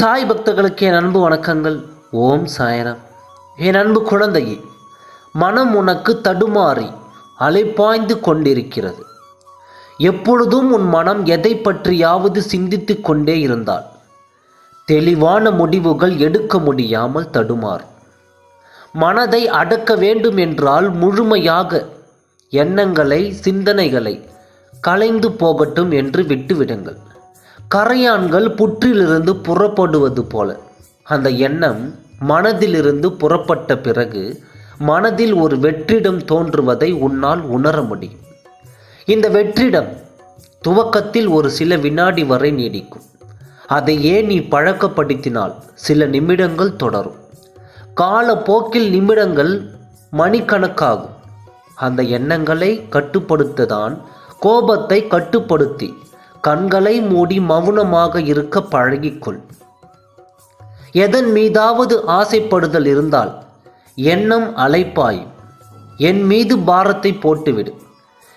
சாய் பக்தர்களுக்கு என் அன்பு வணக்கங்கள். ஓம் சாய்ராம். என் அன்பு குழந்தையே, மனம் உனக்கு தடுமாறி அலைப்பாய்ந்து கொண்டிருக்கிறது. எப்பொழுதும் உன் மனம் எதை பற்றியாவது சிந்தித்து கொண்டே இருந்தால் தெளிவான முடிவுகள் எடுக்க முடியாமல் தடுமாறும். மனதை அடக்க வேண்டும் என்றால் முழுமையாக எண்ணங்களை, சிந்தனைகளை கலைந்து போகட்டும் என்று விட்டுவிடுங்கள். கரையான்கள் புற்றிலிருந்து புறப்படுவது போல அந்த எண்ணம் மனதிலிருந்து புறப்பட்ட பிறகு மனதில் ஒரு வெற்றிடம் தோன்றுவதை உன்னால் உணர முடியும். இந்த வெற்றிடம் துவக்கத்தில் ஒரு சில வினாடி வரை நீடிக்கும். அதையே நீ பழக்கப்படுத்தினால் சில நிமிடங்கள் தொடரும். காலப்போக்கில் நிமிடங்கள் மணிக்கணக்காகும். அந்த எண்ணங்களை கட்டுப்படுத்ததான் கோபத்தை கட்டுப்படுத்தி கண்களை மூடி மௌனமாக இருக்க பழகிக்கொள். எதன் மீதாவது ஆசைப்படுதல் இருந்தால் எண்ணம் அலைப்பாயும். என் மீது பாரத்தை போட்டுவிடு,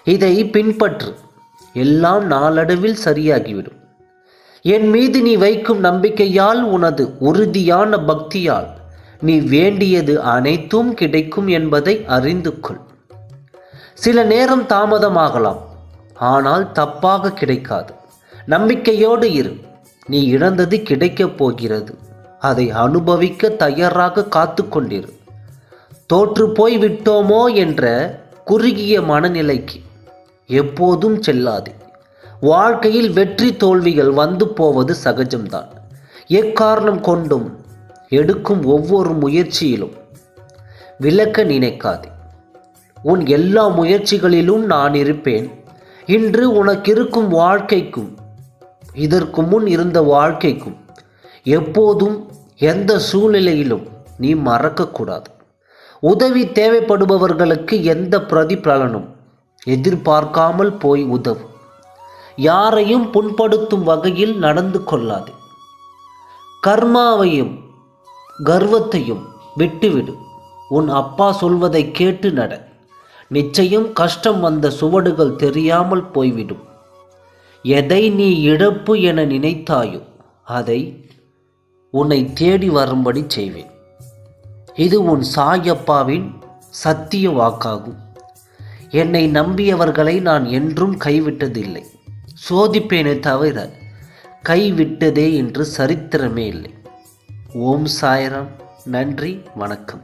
இதை பின்பற்று, எல்லாம் நாளடைவில் சரியாகிவிடும். என் மீது நீ வைக்கும் நம்பிக்கையால், உனது உறுதியான பக்தியால் நீ வேண்டியது அனைத்தும் கிடைக்கும் என்பதை அறிந்து கொள். சில நேரம் தாமதமாகலாம், ஆனால் தப்பாக கிடைக்காது. நம்பிக்கையோடு இரு. நீ இழந்தது கிடைக்கப் போகிறது. அதை அனுபவிக்க தயாராக காத்து கொண்டிரு. தோற்று போய் விட்டோமோ என்ற குறுகிய மனநிலைக்கு எப்போதும் செல்லாதே. வாழ்க்கையில் வெற்றி தோல்விகள் வந்து போவது சகஜம்தான். எக்காரணம் கொண்டும் எடுக்கும் ஒவ்வொரு முயற்சியிலும் விலக்க நினைக்காதே. உன் எல்லா முயற்சிகளிலும் நான் இருப்பேன். இன்று உனக்கிருக்கும் வாழ்க்கைக்கும் இதற்கு முன் இருந்த வாழ்க்கைக்கும் எப்போதும் எந்த சூழ்நிலையிலும் நீ மறக்கக்கூடாது. உதவி தேவைப்படுபவர்களுக்கு எந்த பிரதிபலனும் எதிர்பார்க்காமல் போய் உதவு. யாரையும் புண்படுத்தும் வகையில் நடந்து கொள்ளாது. கர்மாவையும் கர்வத்தையும் விட்டுவிடு. உன் அப்பா சொல்வதை கேட்டு நட. நிச்சயம் கஷ்டம் வந்த சுவடுகள் தெரியாமல் போய்விடும். எதை நீ இழப்பு என நினைத்தாயோ அதை உன்னை தேடி வரும்படி செய்வேன். இது உன் சாயப்பாவின் சத்திய வாக்காகும். என்னை நம்பியவர்களை நான் என்றும் கைவிட்டதில்லை. சோதிப்பேனே தவிர கைவிட்டதே என்று சரித்திரமே இல்லை. ஓம் சாய்ராம். நன்றி, வணக்கம்.